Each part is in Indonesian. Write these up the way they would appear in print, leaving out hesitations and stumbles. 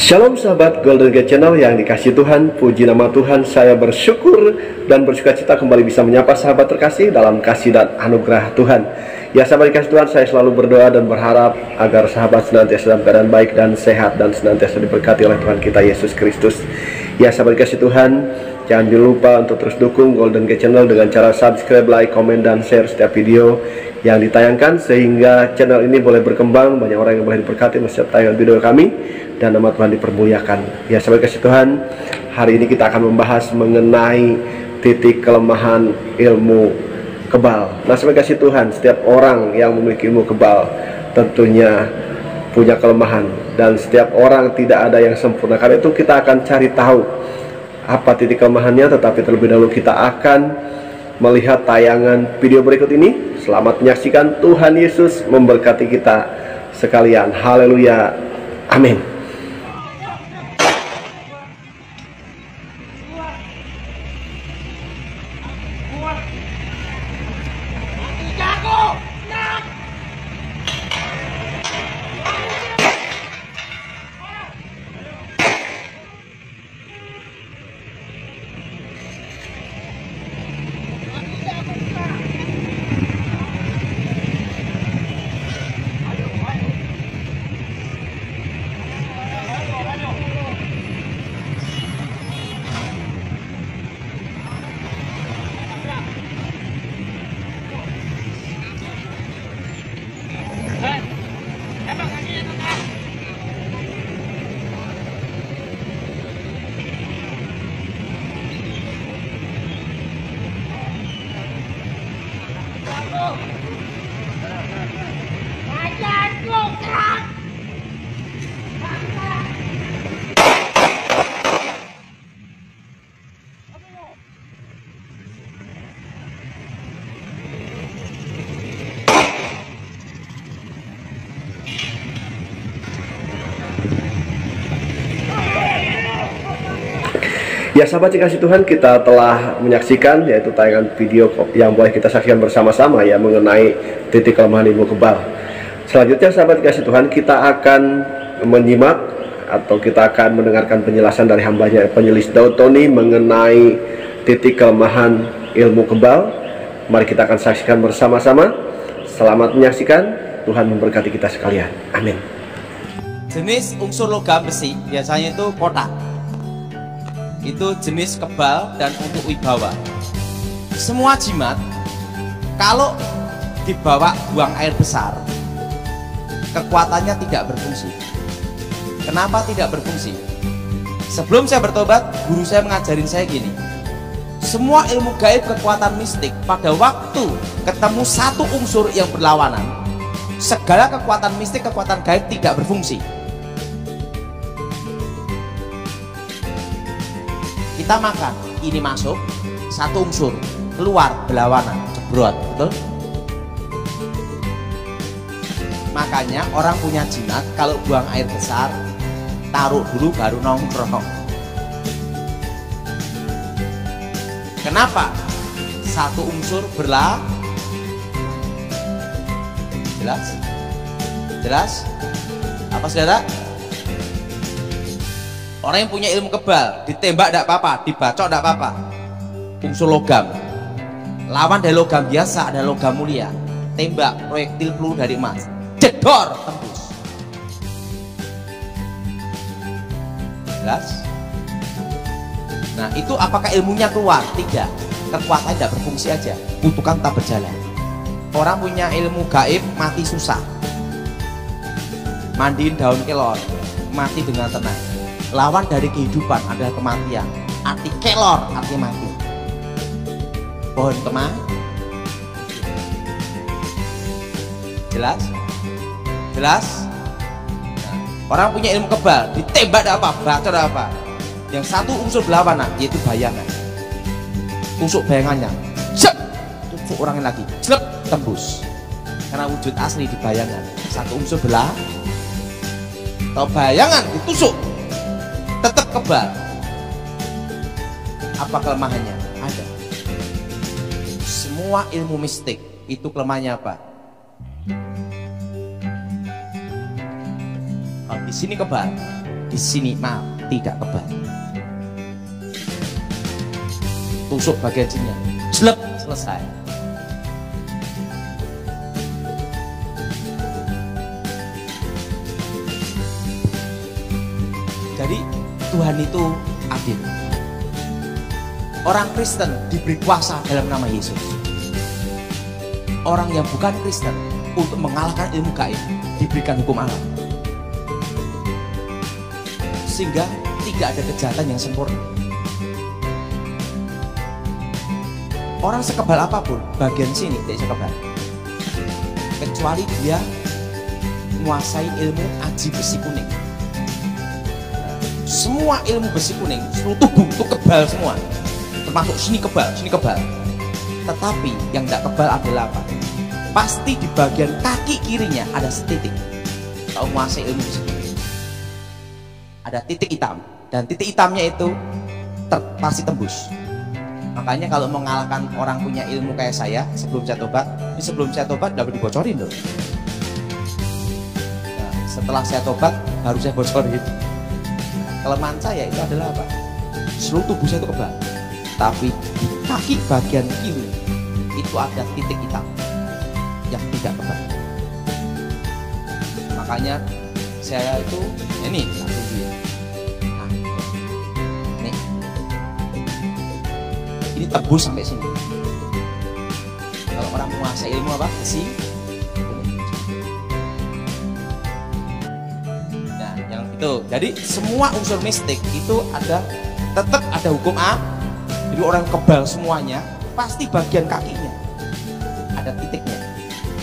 Shalom sahabat Golden Gate Channel yang dikasih Tuhan, puji nama Tuhan. Saya bersyukur dan bersukacita kembali bisa menyapa sahabat terkasih dalam kasih dan anugerah Tuhan. Ya sahabat dikasih Tuhan, saya selalu berdoa dan berharap agar sahabat senantiasa dalam keadaan baik dan sehat dan senantiasa diberkati oleh Tuhan kita Yesus Kristus. Ya sahabat dikasih Tuhan, jangan lupa untuk terus dukung Golden Gate Channel dengan cara subscribe, like, komen, dan share setiap video yang ditayangkan, sehingga channel ini boleh berkembang, banyak orang yang boleh diberkati setiap tayangan video kami, dan nama Tuhan dipermuliakan. Ya sahabat kasih Tuhan, hari ini kita akan membahas mengenai titik kelemahan ilmu kebal. Nah sahabat kasih Tuhan, setiap orang yang memiliki ilmu kebal tentunya punya kelemahan, dan setiap orang tidak ada yang sempurna. Karena itu kita akan cari tahu apa titik kelemahannya, tetapi terlebih dahulu kita akan melihat tayangan video berikut ini. Selamat menyaksikan. Tuhan Yesus memberkati kita sekalian. Haleluya. Amin. Ya sahabat dikasih Tuhan, kita telah menyaksikan yaitu tayangan video yang boleh kita saksikan bersama-sama ya mengenai titik kelemahan ilmu kebal. Selanjutnya sahabat dikasih Tuhan, kita akan menyimak atau kita akan mendengarkan penjelasan dari hambanya Evangelis Daud Tony mengenai titik kelemahan ilmu kebal. Mari kita akan saksikan bersama-sama. Selamat menyaksikan. Tuhan memberkati kita sekalian. Amin. Jenis unsur logam besi biasanya itu kotak. Itu jenis kebal dan untuk wibawa. Semua jimat kalau dibawa buang air besar, kekuatannya tidak berfungsi. Kenapa tidak berfungsi? Sebelum saya bertobat, guru saya mengajarin saya gini, semua ilmu gaib kekuatan mistik pada waktu ketemu satu unsur yang berlawanan, segala kekuatan mistik, kekuatan gaib tidak berfungsi. Kita makan, ini masuk satu unsur, keluar berlawanan, jebrot, betul? Makanya orang punya jimat kalau buang air besar, taruh dulu baru nongkrong. Kenapa? Satu unsur jelas? Jelas? Apa saudara? Orang yang punya ilmu kebal, ditembak tidak apa-apa, dibacok tidak apa-apa. Unsur logam. Lawan dari logam biasa ada logam mulia. Tembak proyektil peluru dari emas. Jedor, tembus. Jelas? Nah, itu apakah ilmunya keluar? Tidak. Kekuatan tidak berfungsi aja. Kutukan tetap berjalan. Orang punya ilmu gaib mati susah. Mandiin daun kelor, mati dengan tenang. Lawan dari kehidupan adalah kematian. Arti kelor, arti mati. Pohon kemah. Jelas? Jelas? Nah, orang punya ilmu kebal, ditembak ada apa, baca ada apa. Yang satu unsur berlawanan, yaitu bayangan. Tusuk bayangannya, cep, tusuk orangnya lagi, celep, tembus. Karena wujud asli di bayangan. Satu unsur belah, atau bayangan ditusuk, tetap kebal. Apa kelemahannya? Ada. Semua ilmu mistik itu kelemahannya apa? Di sini kebal, di sini maaf tidak kebal. Tusuk bagian sini, jelek, selesai. Jadi Tuhan itu adil. Orang Kristen diberi kuasa dalam nama Yesus. Orang yang bukan Kristen untuk mengalahkan ilmu gaib diberikan hukum Allah. Sehingga tidak ada kejahatan yang sempurna. Orang sekebal apapun, bagian sini tidak bisa kebal. Kecuali dia menguasai ilmu aji besi kuning. Semua ilmu besi kuning, seluruh tubuh itu kebal semua. Termasuk sini kebal, sini kebal. Tetapi yang tidak kebal adalah apa? Pasti di bagian kaki kirinya ada setitik. Kalau menguasai ilmu besi kuning, ada titik hitam. Dan titik hitamnya itu pasti tembus. Makanya kalau mengalahkan orang punya ilmu kayak saya, sebelum saya tobat dapat dibocorin loh. Nah, setelah saya tobat baru saya bocorin. Kelemahan saya itu adalah apa? Seluruh tubuh saya itu kebal, tapi di kaki bagian kiri itu ada titik hitam yang tidak kebal. Makanya saya itu ini nah, ini tebus sampai sini. Kalau orang menguasai ilmu apa? Besi. Nah, yang itu. Jadi semua unsur mistik itu tetap ada hukum A. Jadi orang kebal semuanya pasti bagian kakinya ada titiknya.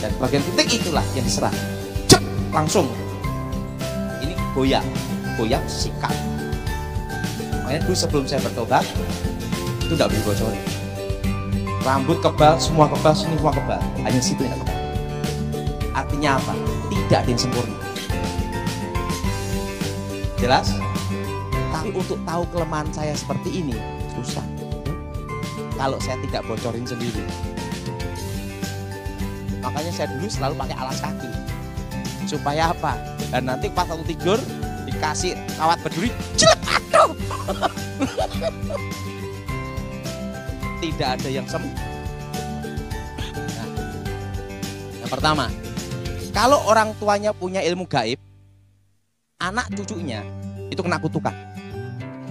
Dan bagian titik itulah yang diserang. Cek langsung. Ini goyang sikat. Makanya dulu sebelum saya bertobat itu tidak boleh bocorin. Rambut kebal, semua kebal, sini semua kebal, hanya situ yang kebal. Artinya apa? Tidak ada yang sempurna. Jelas? Tapi untuk tahu kelemahan saya seperti ini susah. Kalau saya tidak bocorin sendiri. Makanya saya dulu selalu pakai alas kaki. Supaya apa? Dan nanti pas aku tidur dikasih kawat berduri, jelek, aduh. Tidak ada yang Nah, yang pertama, kalau orang tuanya punya ilmu gaib, anak cucunya itu kena kutukan,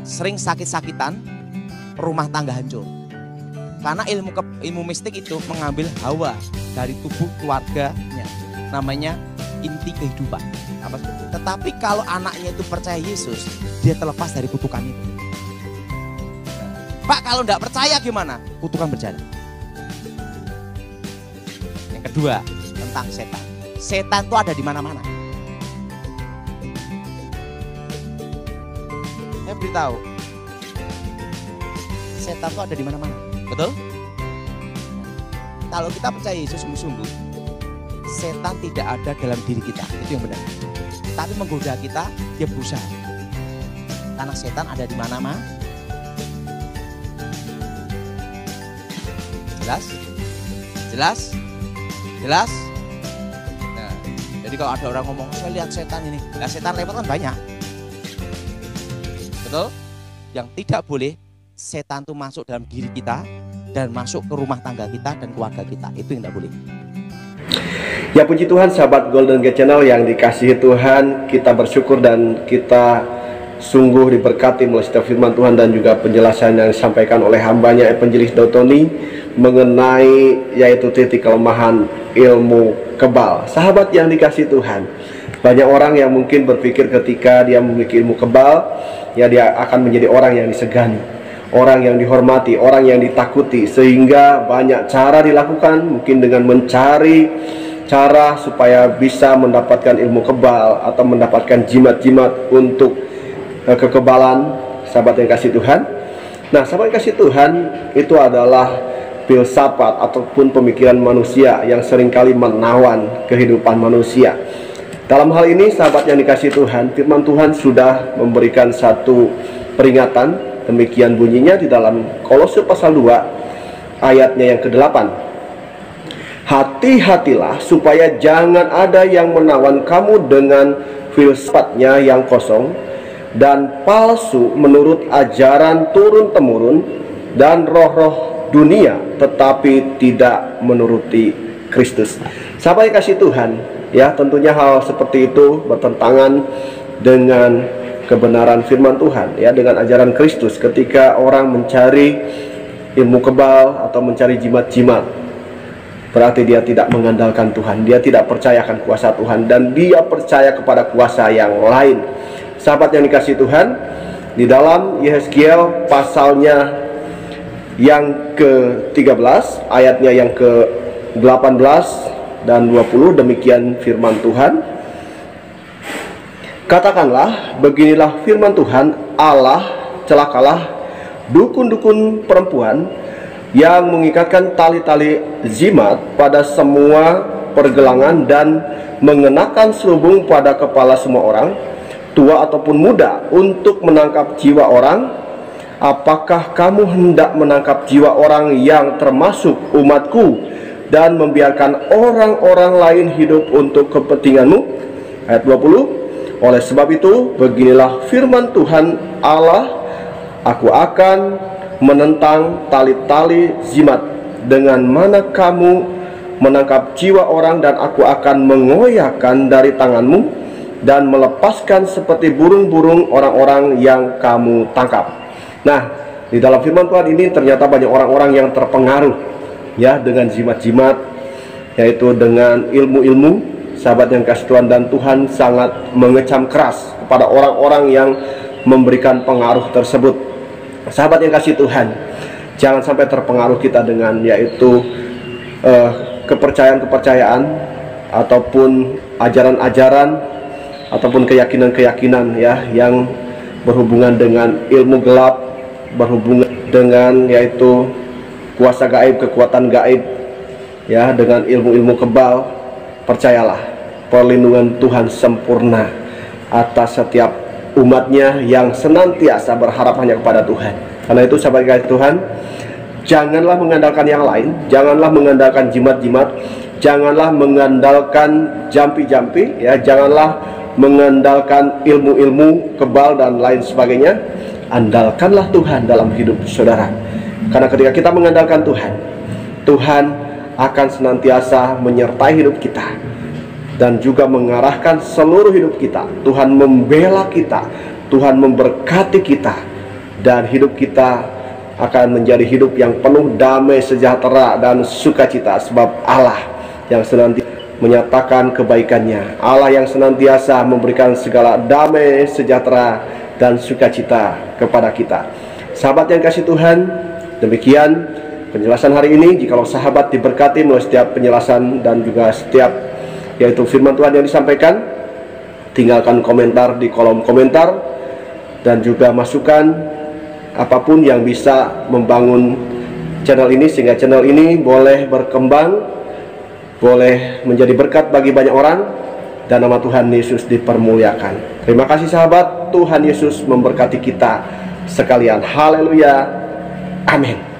sering sakit-sakitan, rumah tangga hancur. Karena ilmu mistik itu mengambil hawa dari tubuh keluarganya, namanya inti kehidupan. Tetapi kalau anaknya itu percaya Yesus, dia terlepas dari kutukan itu. Pak, kalau tidak percaya gimana? Kutukan berjalan. Yang kedua, tentang setan. Setan itu ada di mana-mana. Saya beritahu, setan itu ada di mana-mana. Betul? Kalau kita percaya Yesus sungguh-sungguh, setan tidak ada dalam diri kita. Itu yang benar. Tapi menggoda kita, dia berusaha. Karena setan ada di mana-mana. Jelas? Nah, jadi kalau ada orang ngomong, saya lihat setan ini, nah setan lewat kan banyak. Betul? Yang tidak boleh, setan itu masuk dalam diri kita dan masuk ke rumah tangga kita dan keluarga kita. Itu yang tidak boleh. Ya puji Tuhan, sahabat Golden Gate Channel yang dikasihi Tuhan, kita bersyukur dan kita sungguh diberkati melalui setiap firman Tuhan dan juga penjelasan yang disampaikan oleh hambanya Evangelis Dotoni mengenai yaitu titik kelemahan ilmu kebal. Sahabat yang dikasihi Tuhan, banyak orang yang mungkin berpikir ketika dia memiliki ilmu kebal, ya dia akan menjadi orang yang disegani, orang yang dihormati, orang yang ditakuti, sehingga banyak cara dilakukan, mungkin dengan mencari cara supaya bisa mendapatkan ilmu kebal atau mendapatkan jimat-jimat untuk kekebalan. Sahabat yang kasih Tuhan, nah sahabat yang kasih Tuhan, itu adalah filsafat ataupun pemikiran manusia yang seringkali menawan kehidupan manusia. Dalam hal ini sahabat yang dikasih Tuhan, firman Tuhan sudah memberikan satu peringatan. Demikian bunyinya di dalam Kolose pasal 2 ayatnya yang ke-8. Hati-hatilah supaya jangan ada yang menawan kamu dengan filsafatnya yang kosong, dan palsu menurut ajaran turun-temurun dan roh-roh dunia, tetapi tidak menuruti Kristus. Sahabat yang kasih Tuhan, ya tentunya hal seperti itu bertentangan dengan kebenaran firman Tuhan, ya, dengan ajaran Kristus. Ketika orang mencari ilmu kebal atau mencari jimat-jimat, berarti dia tidak mengandalkan Tuhan, dia tidak percayakan kuasa Tuhan, dan dia percaya kepada kuasa yang lain. Sahabat yang dikasih Tuhan, di dalam Yehezkiel pasalnya yang ke-13, ayatnya yang ke-18 dan 20, demikian firman Tuhan. Katakanlah, beginilah firman Tuhan Allah, celakalah dukun-dukun perempuan yang mengikatkan tali-tali jimat pada semua pergelangan dan mengenakan selubung pada kepala semua orang, tua ataupun muda, untuk menangkap jiwa orang. Apakah kamu hendak menangkap jiwa orang yang termasuk umatku dan membiarkan orang-orang lain hidup untuk kepentinganmu? Ayat 20. Oleh sebab itu, beginilah firman Tuhan Allah, aku akan menentang tali-tali jimat dengan mana kamu menangkap jiwa orang, dan aku akan mengoyakkan dari tanganmu dan melepaskan seperti burung-burung orang-orang yang kamu tangkap. Nah, di dalam firman Tuhan ini ternyata banyak orang-orang yang terpengaruh, ya, dengan jimat-jimat, yaitu dengan ilmu-ilmu. Sahabat yang kasih Tuhan, dan Tuhan sangat mengecam keras kepada orang-orang yang memberikan pengaruh tersebut. Sahabat yang kasih Tuhan, jangan sampai terpengaruh kita dengan yaitu kepercayaan-kepercayaan ataupun ajaran-ajaran ataupun keyakinan-keyakinan, ya, yang berhubungan dengan ilmu gelap, berhubungan dengan yaitu kuasa gaib, kekuatan gaib, ya, dengan ilmu-ilmu kebal. Percayalah, perlindungan Tuhan sempurna atas setiap umatnya yang senantiasa berharap hanya kepada Tuhan. Karena itu sahabat kasih Tuhan, janganlah mengandalkan yang lain, janganlah mengandalkan jimat-jimat, janganlah mengandalkan jampi-jampi, ya, janganlah mengandalkan ilmu-ilmu kebal dan lain sebagainya. Andalkanlah Tuhan dalam hidup saudara. Karena ketika kita mengandalkan Tuhan, Tuhan akan senantiasa menyertai hidup kita dan juga mengarahkan seluruh hidup kita. Tuhan membela kita, Tuhan memberkati kita, dan hidup kita akan menjadi hidup yang penuh damai, sejahtera, dan sukacita. Sebab Allah yang senantiasa menyatakan kebaikannya, Allah yang senantiasa memberikan segala damai, sejahtera, dan sukacita kepada kita. Sahabat yang kasih Tuhan, demikian penjelasan hari ini. Jikalau sahabat diberkati melalui setiap penjelasan dan juga setiap yaitu firman Tuhan yang disampaikan, tinggalkan komentar di kolom komentar, dan juga masukan apapun yang bisa membangun channel ini, sehingga channel ini boleh berkembang, boleh menjadi berkat bagi banyak orang, dan nama Tuhan Yesus dipermuliakan. Terima kasih sahabat, Tuhan Yesus memberkati kita sekalian. Haleluya, amin.